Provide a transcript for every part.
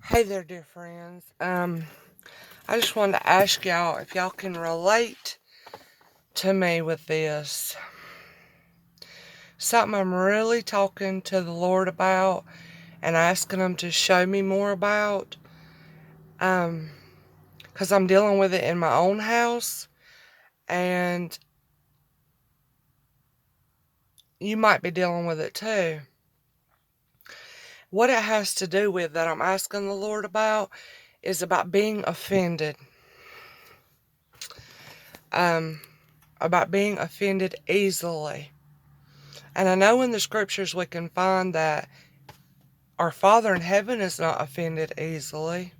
Hey there, dear friends. I just wanted to ask y'all if y'all can relate to me with this. Something I'm really talking to the Lord about and asking Him to show me more about. Because I'm dealing with it in my own house, and you might be dealing with it too. What it has to do with that I'm asking the Lord about is about being offended. About being offended easily. And I know in the scriptures we can find that our Father in heaven is not offended easily.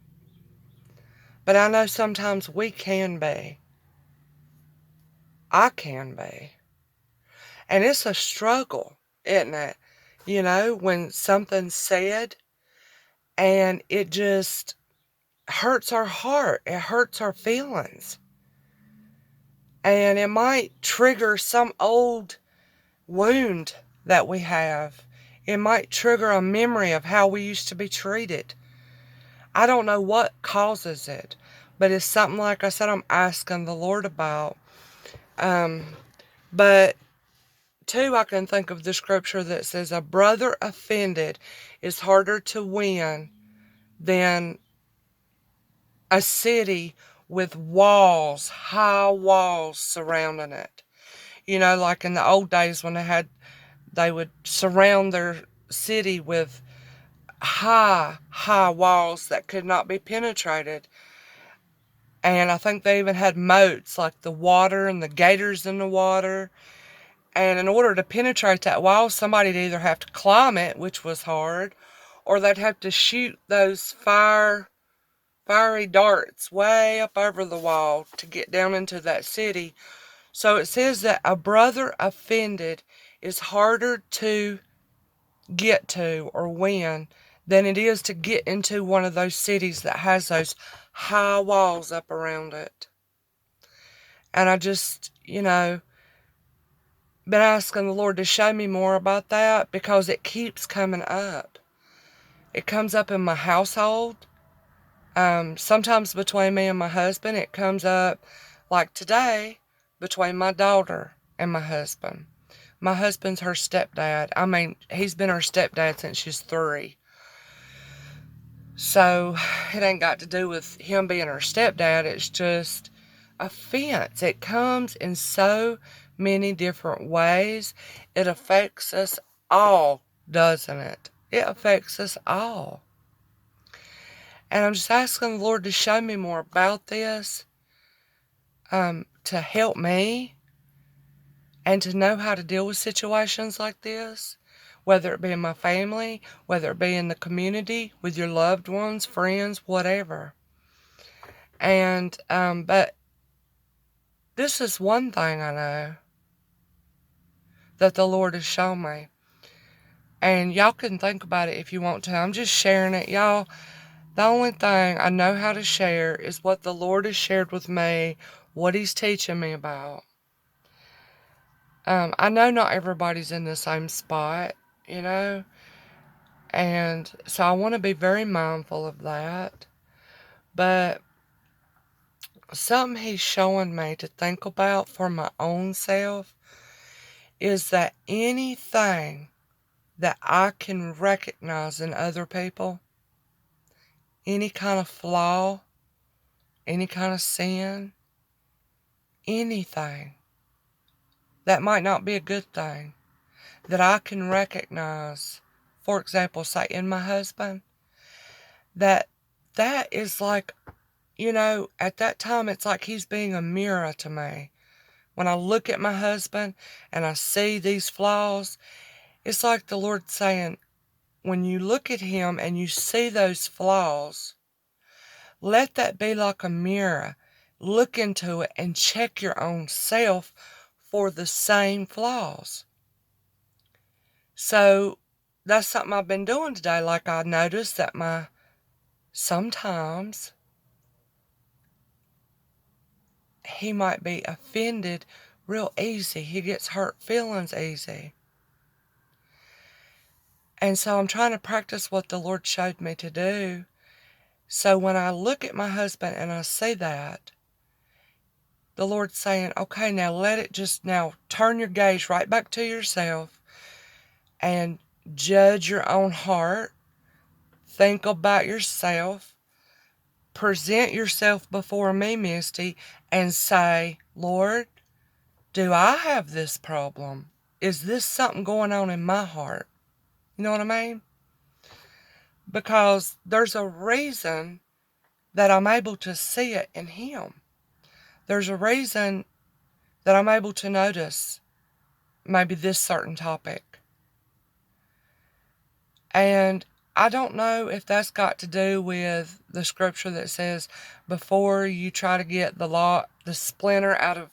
But I know sometimes we can be. I can be. And it's a struggle, isn't it? You know, when something's said and it just hurts our heart. It hurts our feelings. And it might trigger some old wound that we have. It might trigger a memory of how we used to be treated. I don't know what causes it, but it's something, like I said, I'm asking the Lord about. But too, I can think of the scripture that says a brother offended is harder to win than a city with walls, high walls surrounding it. You know, like in the old days when they would surround their city with high walls that could not be penetrated. And I think they even had moats, like the water and the gators in the water. And in order to penetrate that wall, somebody'd either have to climb it, which was hard, or they'd have to shoot those fiery darts way up over the wall to get down into that city. So it says that a brother offended is harder to get to or win than it is to get into one of those cities that has those high walls up around it. And I just, been asking the Lord to show me more about that because it keeps coming up. It comes up in my household. Sometimes between me and my husband. It comes up, like today, between my daughter and my husband. My husband's her stepdad. I mean, he's been her stepdad since she's 3. So it ain't got to do with him being her stepdad. It's just offense. It comes in so many different ways. It affects us all, doesn't it? It affects us all. And I'm just asking the Lord to show me more about this, to help me, and to know how to deal with situations like this, whether it be in my family, whether it be in the community, with your loved ones, friends, whatever. And, but this is one thing I know that the Lord has shown me. And y'all can think about it if you want to. I'm just sharing it. Y'all, the only thing I know how to share is what the Lord has shared with me, what He's teaching me about. I know not everybody's in the same spot, you know, and so I want to be very mindful of that. But something He's showing me to think about for my own self is that anything that I can recognize in other people, any kind of flaw, any kind of sin, anything that might not be a good thing, that I can recognize, for example, say in my husband, that is like, at that time it's like he's being a mirror to me. When I look at my husband and I see these flaws, it's like the Lord saying, when you look at him and you see those flaws, let that be like a mirror. Look into it and check your own self for the same flaws. So that's something I've been doing today. Like I noticed that sometimes he might be offended real easy. He gets hurt feelings easy. And so I'm trying to practice what the Lord showed me to do. So when I look at my husband and I see that, the Lord's saying, okay, now let it just now turn your gaze right back to yourself and judge your own heart. Think about yourself. Present yourself before me, Misty, and say, Lord, do I have this problem? Is this something going on in my heart? You know what I mean? Because there's a reason that I'm able to see it in him. There's a reason that I'm able to notice maybe this certain topic. And I don't know if that's got to do with the scripture that says before you try to get the splinter out of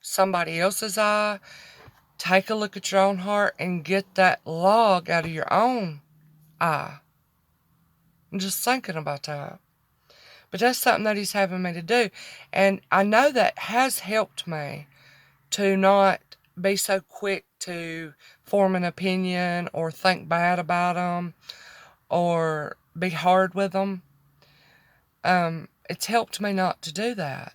somebody else's eye, take a look at your own heart and get that log out of your own eye. I'm just thinking about that. But that's something that he's having me to do. And I know that has helped me to not be so quick to form an opinion or think bad about them or be hard with them. It's helped me not to do that.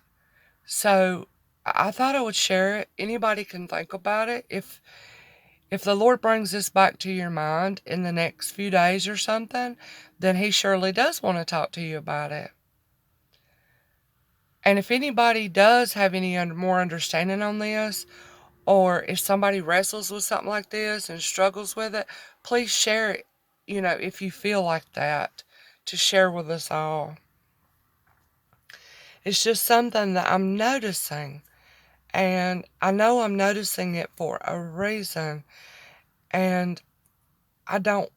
So I thought I would share it. Anybody can think about it. If the Lord brings this back to your mind in the next few days or something, then he surely does want to talk to you about it. And if anybody does have any more understanding on this, or if somebody wrestles with something like this and struggles with it, please share it, if you feel like that, to share with us all. It's just something that I'm noticing, and I know I'm noticing it for a reason, and I don't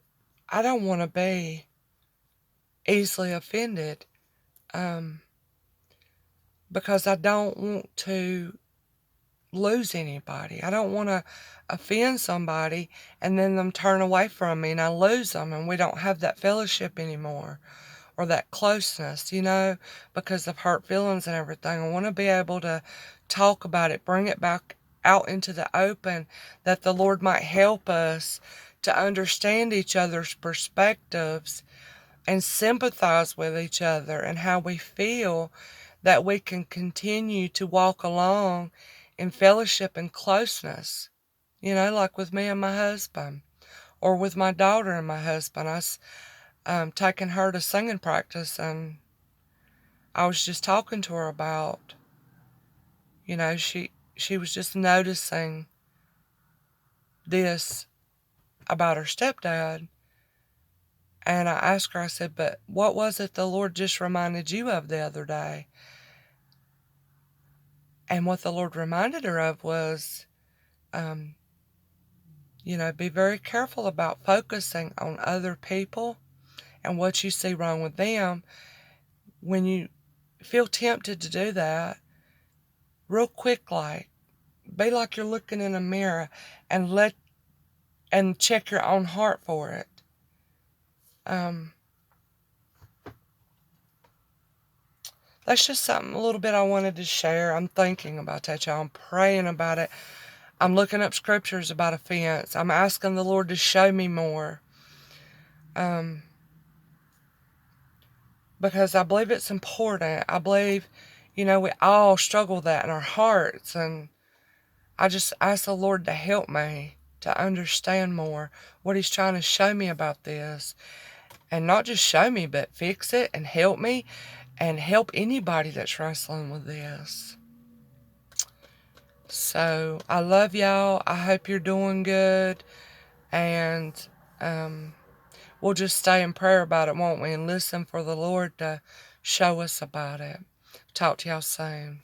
want to be easily offended, because I don't want to lose anybody. I don't want to offend somebody and then them turn away from me and I lose them and we don't have that fellowship anymore or that closeness, because of hurt feelings and everything. I want to be able to talk about it, bring it back out into the open, that the Lord might help us to understand each other's perspectives and sympathize with each other and how we feel, that we can continue to walk along in fellowship and closeness, like with me and my husband, or with my daughter and my husband. I was taking her to singing practice, and I was just talking to her about, she was just noticing this about her stepdad. And I asked her, I said, but what was it the Lord just reminded you of the other day? And what the Lord reminded her of was, be very careful about focusing on other people and what you see wrong with them. When you feel tempted to do that, real quick, be like you're looking in a mirror and check your own heart for it. That's just something a little bit I wanted to share. I'm thinking about that, y'all. I'm praying about it. I'm looking up scriptures about offense. I'm asking the Lord to show me more. Because I believe it's important. I believe, we all struggle with that in our hearts. And I just ask the Lord to help me to understand more what he's trying to show me about this. And not just show me, but fix it and help me and help anybody that's wrestling with this. So I love y'all. I hope you're doing good. And we'll just stay in prayer about it, won't we? And listen for the Lord to show us about it. Talk to y'all soon.